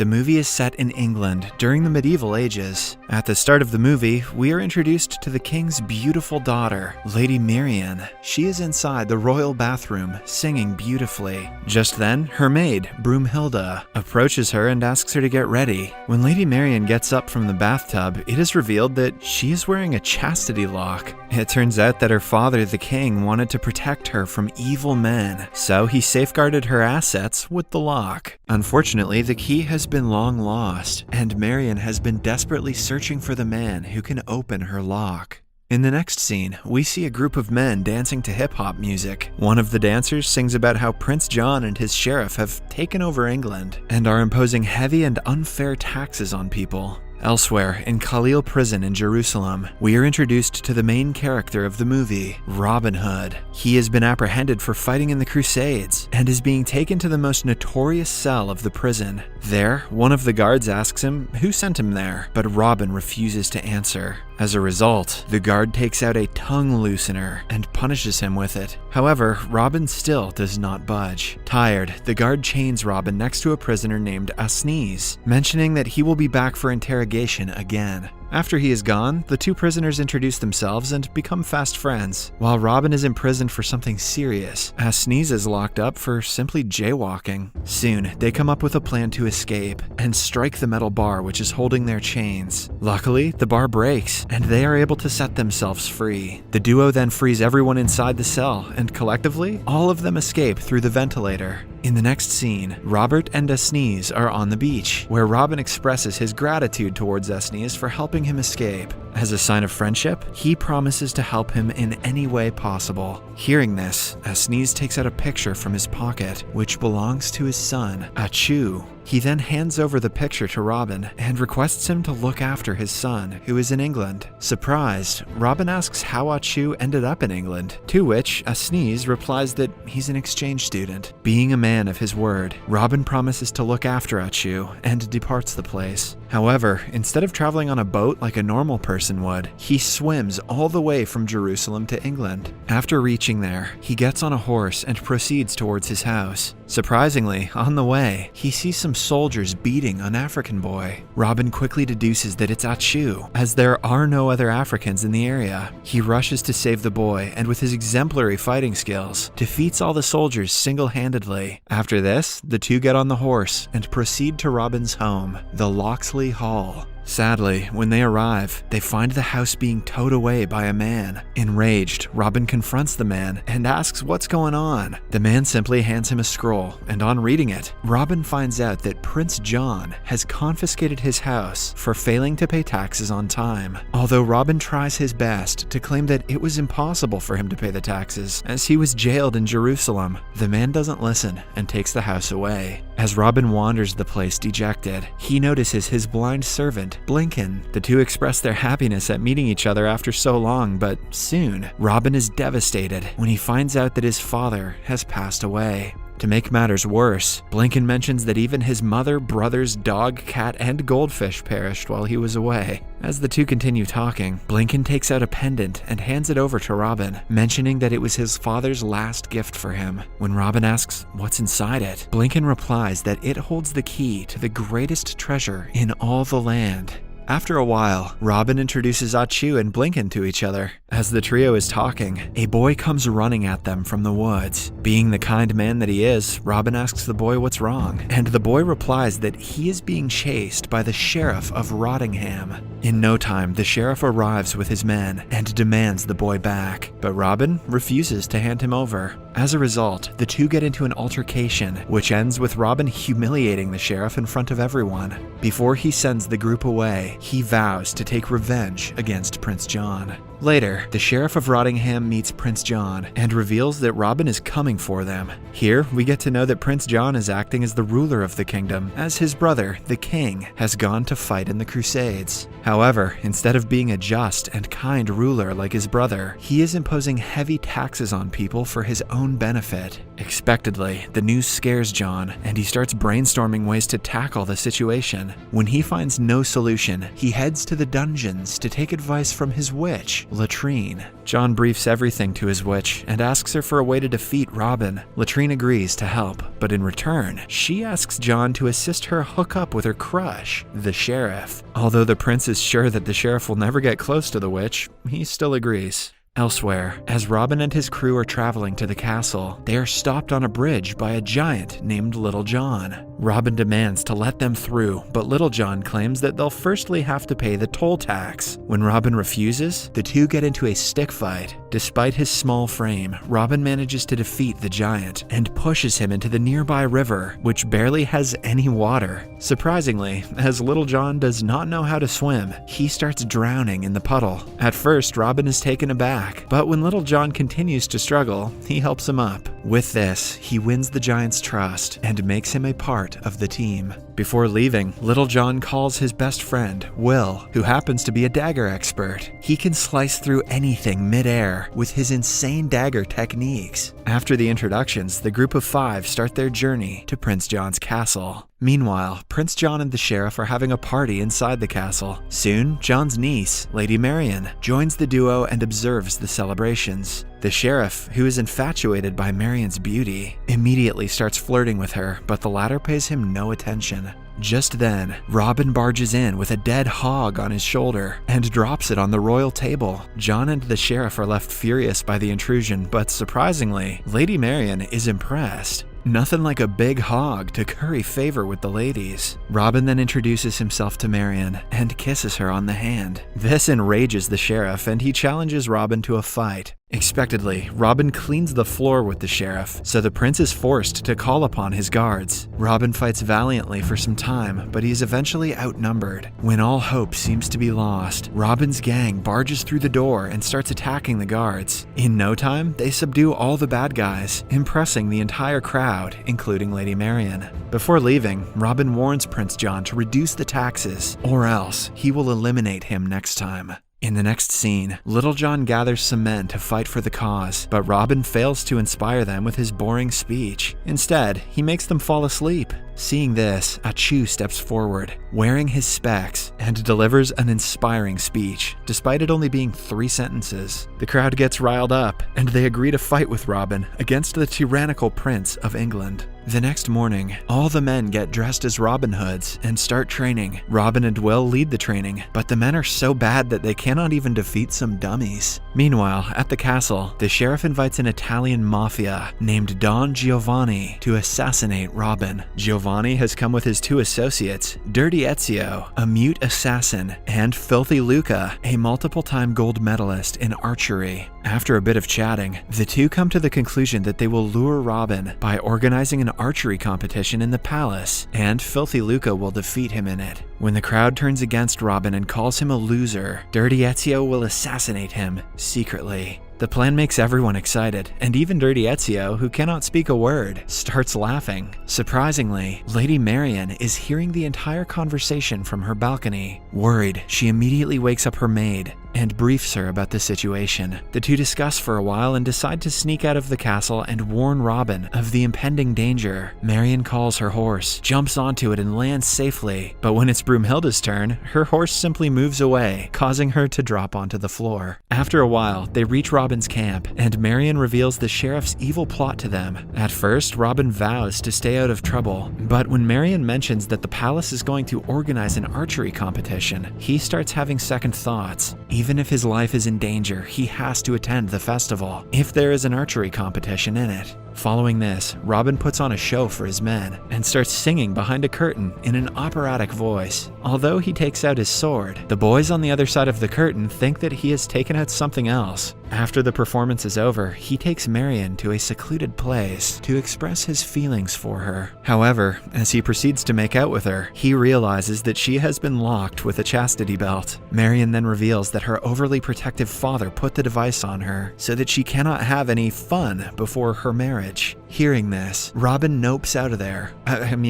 The movie is set in England during the medieval ages. At the start of the movie, we are introduced to the king's beautiful daughter, Lady Marian. She is inside the royal bathroom, singing beautifully. Just then, her maid, Broomhilda, approaches her and asks her to get ready. When Lady Marian gets up from the bathtub, it is revealed that she is wearing a chastity lock. It turns out that her father, the king, wanted to protect her from evil men, so he safeguarded her assets with the lock. Unfortunately, the key has been long lost, and Marian has been desperately searching for the man who can open her lock. In the next scene, we see a group of men dancing to hip-hop music. One of the dancers sings about how Prince John and his sheriff have taken over England and are imposing heavy and unfair taxes on people. Elsewhere, in Khalil Prison in Jerusalem, we are introduced to the main character of the movie, Robin Hood. He has been apprehended for fighting in the Crusades and is being taken to the most notorious cell of the prison. There, one of the guards asks him who sent him there, but Robin refuses to answer. As a result, the guard takes out a tongue loosener and punishes him with it. However, Robin still does not budge. Tired, the guard chains Robin next to a prisoner named Asniz, mentioning that he will be back for interrogation again. After he is gone, the two prisoners introduce themselves and become fast friends. While Robin is imprisoned for something serious, Asniz is locked up for simply jaywalking. Soon, they come up with a plan to escape and strike the metal bar which is holding their chains. Luckily, the bar breaks, and they are able to set themselves free. The duo then frees everyone inside the cell, and collectively, all of them escape through the ventilator. In the next scene, Robert and Asniz are on the beach, where Robin expresses his gratitude towards Asniz for helping him escape. As a sign of friendship, he promises to help him in any way possible. Hearing this, Asniz takes out a picture from his pocket, which belongs to his son, Achu. He then hands over the picture to Robin and requests him to look after his son, who is in England. Surprised, Robin asks how Achu ended up in England, to which Asniz replies that he's an exchange student. Being a man of his word, Robin promises to look after Achu and departs the place. However, instead of traveling on a boat like a normal person would, he swims all the way from Jerusalem to England. After reaching there, he gets on a horse and proceeds towards his house. Surprisingly, on the way, he sees some soldiers beating an African boy. Robin quickly deduces that it's Achu, as there are no other Africans in the area. He rushes to save the boy, and with his exemplary fighting skills, defeats all the soldiers single-handedly. After this, the two get on the horse and proceed to Robin's home, the Locksley Hall. Sadly, when they arrive, they find the house being towed away by a man. Enraged, Robin confronts the man and asks what's going on. The man simply hands him a scroll, and on reading it, Robin finds out that Prince John has confiscated his house for failing to pay taxes on time. Although Robin tries his best to claim that it was impossible for him to pay the taxes, as he was jailed in Jerusalem, the man doesn't listen and takes the house away. As Robin wanders the place dejected, he notices his blind servant, Blinken. The two express their happiness at meeting each other after so long, but soon, Robin is devastated when he finds out that his father has passed away. To make matters worse, Blinken mentions that even his mother, brothers, dog, cat, and goldfish perished while he was away. As the two continue talking, Blinken takes out a pendant and hands it over to Robin, mentioning that it was his father's last gift for him. When Robin asks what's inside it, Blinken replies that it holds the key to the greatest treasure in all the land. After a while, Robin introduces Achu and Blinken to each other. As the trio is talking, a boy comes running at them from the woods. Being the kind man that he is, Robin asks the boy what's wrong, and the boy replies that he is being chased by the sheriff of Rottingham. In no time, the sheriff arrives with his men and demands the boy back, but Robin refuses to hand him over. As a result, the two get into an altercation, which ends with Robin humiliating the sheriff in front of everyone. Before he sends the group away, he vows to take revenge against Prince John. Later, the Sheriff of Rottingham meets Prince John and reveals that Robin is coming for them. Here, we get to know that Prince John is acting as the ruler of the kingdom, as his brother, the king, has gone to fight in the Crusades. However, instead of being a just and kind ruler like his brother, he is imposing heavy taxes on people for his own benefit. Expectedly, the news scares John, and he starts brainstorming ways to tackle the situation. When he finds no solution, he heads to the dungeons to take advice from his witch, Latrine. John briefs everything to his witch and asks her for a way to defeat Robin. Latrine agrees to help, but in return, she asks John to assist her hook up with her crush, the sheriff. Although the prince is sure that the sheriff will never get close to the witch, he still agrees. Elsewhere, as Robin and his crew are traveling to the castle, they are stopped on a bridge by a giant named Little John. Robin demands to let them through, but Little John claims that they'll firstly have to pay the toll tax. When Robin refuses, the two get into a stick fight. Despite his small frame, Robin manages to defeat the giant and pushes him into the nearby river, which barely has any water. Surprisingly, as Little John does not know how to swim, he starts drowning in the puddle. At first, Robin is taken aback, but when Little John continues to struggle, he helps him up. With this, he wins the giant's trust and makes him a part of the team. Before leaving, Little John calls his best friend, Will, who happens to be a dagger expert. He can slice through anything mid-air with his insane dagger techniques. After the introductions, the group of 5 start their journey to Prince John's castle. Meanwhile, Prince John and the sheriff are having a party inside the castle. Soon, John's niece, Lady Marian, joins the duo and observes the celebrations. The sheriff, who is infatuated by Marian's beauty, immediately starts flirting with her, but the latter pays him no attention. Just then, Robin barges in with a dead hog on his shoulder and drops it on the royal table. John and the sheriff are left furious by the intrusion, but surprisingly, Lady Marian is impressed. Nothing like a big hog to curry favor with the ladies. Robin then introduces himself to Marian and kisses her on the hand. This enrages the sheriff and he challenges Robin to a fight. Expectedly, Robin cleans the floor with the sheriff, so the prince is forced to call upon his guards. Robin fights valiantly for some time, but he is eventually outnumbered. When all hope seems to be lost, Robin's gang barges through the door and starts attacking the guards. In no time, they subdue all the bad guys, impressing the entire crowd, including Lady Marian. Before leaving, Robin warns Prince John to reduce the taxes, or else he will eliminate him next time. In the next scene, Little John gathers some men to fight for the cause, but Robin fails to inspire them with his boring speech. Instead, he makes them fall asleep. Seeing this, Achu steps forward, wearing his specs, and delivers an inspiring speech, despite it only being 3 sentences. The crowd gets riled up, and they agree to fight with Robin against the tyrannical Prince of England. The next morning, all the men get dressed as Robin Hoods and start training. Robin and Will lead the training, but the men are so bad that they cannot even defeat some dummies. Meanwhile, at the castle, the sheriff invites an Italian mafia named Don Giovanni to assassinate Robin. Giovanni has come with his 2 associates, Dirty Ezio, a mute assassin, and Filthy Luca, a multiple-time gold medalist in archery. After a bit of chatting, the 2 come to the conclusion that they will lure Robin by organizing an archery competition in the palace, and Filthy Luca will defeat him in it. When the crowd turns against Robin and calls him a loser, Dirty Ezio will assassinate him secretly. The plan makes everyone excited, and even Dirty Ezio, who cannot speak a word, starts laughing. Surprisingly, Lady Marian is hearing the entire conversation from her balcony. Worried, she immediately wakes up her maid and briefs her about the situation. The 2 discuss for a while and decide to sneak out of the castle and warn Robin of the impending danger. Marian calls her horse, jumps onto it and lands safely, but when it's Broomhilda's turn, her horse simply moves away, causing her to drop onto the floor. After a while, they reach Robin's camp, and Marian reveals the sheriff's evil plot to them. At first, Robin vows to stay out of trouble, but when Marian mentions that the palace is going to organize an archery competition, he starts having second thoughts. Even if his life is in danger, he has to attend the festival, if there is an archery competition in it. Following this, Robin puts on a show for his men and starts singing behind a curtain in an operatic voice. Although he takes out his sword, the boys on the other side of the curtain think that he has taken out something else. After the performance is over, he takes Marian to a secluded place to express his feelings for her. However, as he proceeds to make out with her, he realizes that she has been locked with a chastity belt. Marian then reveals that her overly protective father put the device on her so that she cannot have any fun before her marriage. Hearing this, Robin nopes out of there.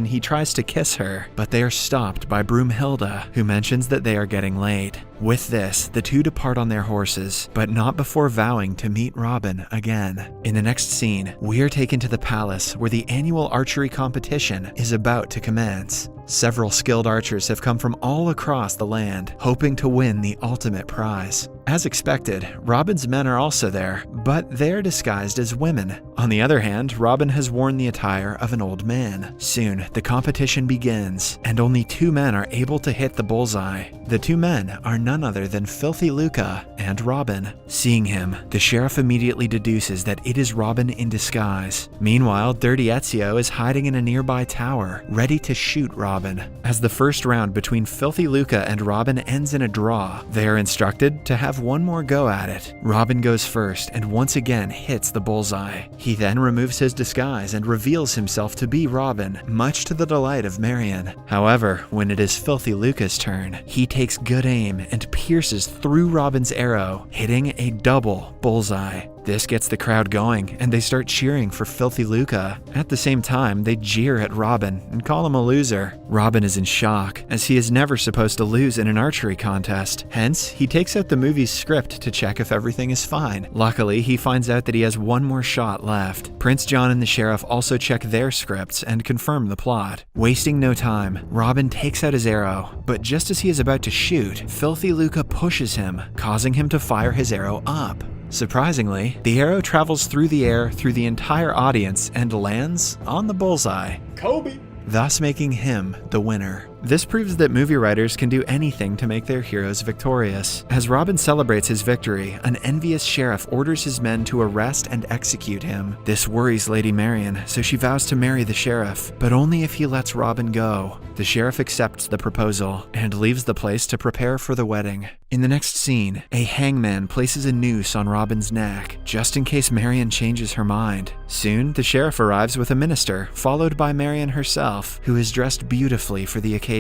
He tries to kiss her, but they are stopped by Broomhilda, who mentions that they are getting late. With this, the two depart on their horses, but not before vowing to meet Robin again. In the next scene, we are taken to the palace where the annual archery competition is about to commence. Several skilled archers have come from all across the land, hoping to win the ultimate prize. As expected, Robin's men are also there, but they're disguised as women. On the other hand, Robin has worn the attire of an old man. Soon, the competition begins, and only 2 men are able to hit the bullseye. The 2 men are none other than Filthy Luca and Robin. Seeing him, the sheriff immediately deduces that it is Robin in disguise. Meanwhile, Dirty Ezio is hiding in a nearby tower, ready to shoot Robin. As the first round between Filthy Luca and Robin ends in a draw, they are instructed to have one more go at it. Robin goes first and once again hits the bullseye. He then removes his disguise and reveals himself to be Robin, much to the delight of Marion. However, when it is Filthy Luca's turn, he takes good aim and pierces through Robin's arrow, hitting a double bullseye. This gets the crowd going, and they start cheering for Filthy Luca. At the same time, they jeer at Robin and call him a loser. Robin is in shock, as he is never supposed to lose in an archery contest. Hence, he takes out the movie's script to check if everything is fine. Luckily, he finds out that he has one more shot left. Prince John and the sheriff also check their scripts and confirm the plot. Wasting no time, Robin takes out his arrow, but just as he is about to shoot, Filthy Luca pushes him, causing him to fire his arrow up. Surprisingly, the arrow travels through the air through the entire audience and lands on the bullseye. Kobe! Thus making him the winner. This proves that movie writers can do anything to make their heroes victorious. As Robin celebrates his victory, an envious sheriff orders his men to arrest and execute him. This worries Lady Marion, so she vows to marry the sheriff, but only if he lets Robin go. The sheriff accepts the proposal and leaves the place to prepare for the wedding. In the next scene, a hangman places a noose on Robin's neck, just in case Marion changes her mind. Soon, the sheriff arrives with a minister, followed by Marion herself, who is dressed beautifully for the occasion.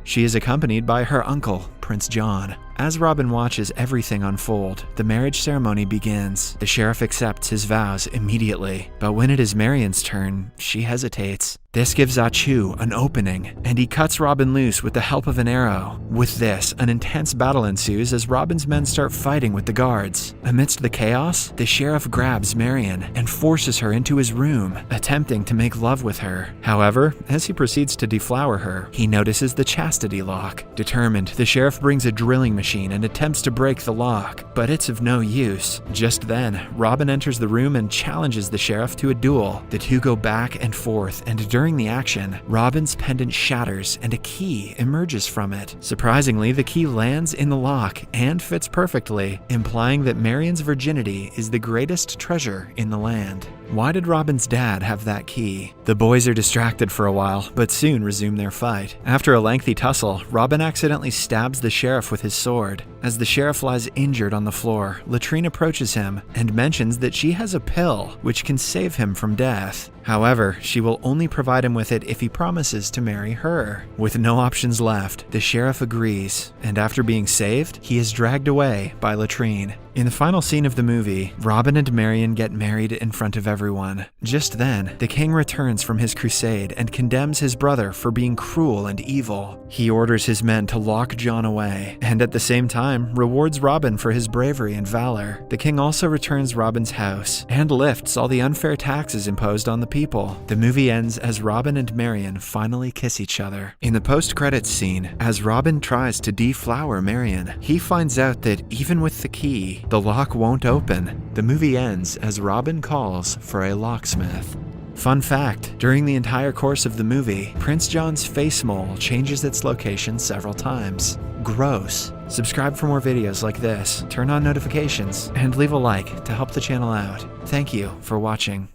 She is accompanied by her uncle, Prince John. As Robin watches everything unfold, the marriage ceremony begins. The sheriff accepts his vows immediately, but when it is Marion's turn, she hesitates. This gives Achu an opening, and he cuts Robin loose with the help of an arrow. With this, an intense battle ensues as Robin's men start fighting with the guards. Amidst the chaos, the sheriff grabs Marion and forces her into his room, attempting to make love with her. However, as he proceeds to deflower her, he notices the chastity lock. Determined, the sheriff brings a drilling machine and attempts to break the lock, but it's of no use. Just then, Robin enters the room and challenges the sheriff to a duel. The two go back and forth, and during the action, Robin's pendant shatters and a key emerges from it. Surprisingly, the key lands in the lock and fits perfectly, implying that Marion's virginity is the greatest treasure in the land. Why did Robin's dad have that key? The boys are distracted for a while, but soon resume their fight. After a lengthy tussle, Robin accidentally stabs the sheriff with his sword. As the sheriff lies injured on the floor, Latrine approaches him and mentions that she has a pill which can save him from death. However, she will only provide him with it if he promises to marry her. With no options left, the sheriff agrees, and after being saved, he is dragged away by Latrine. In the final scene of the movie, Robin and Marion get married in front of everyone. Just then, the king returns from his crusade and condemns his brother for being cruel and evil. He orders his men to lock John away, and at the same time, rewards Robin for his bravery and valor. The king also returns Robin's house, and lifts all the unfair taxes imposed on the people. The movie ends as Robin and Marion finally kiss each other. In the post-credits scene, as Robin tries to deflower Marion, he finds out that even with the key, the lock won't open. The movie ends as Robin calls for a locksmith. Fun fact, during the entire course of the movie, Prince John's face mole changes its location several times. Gross. Subscribe for more videos like this, turn on notifications, and leave a like to help the channel out. Thank you for watching.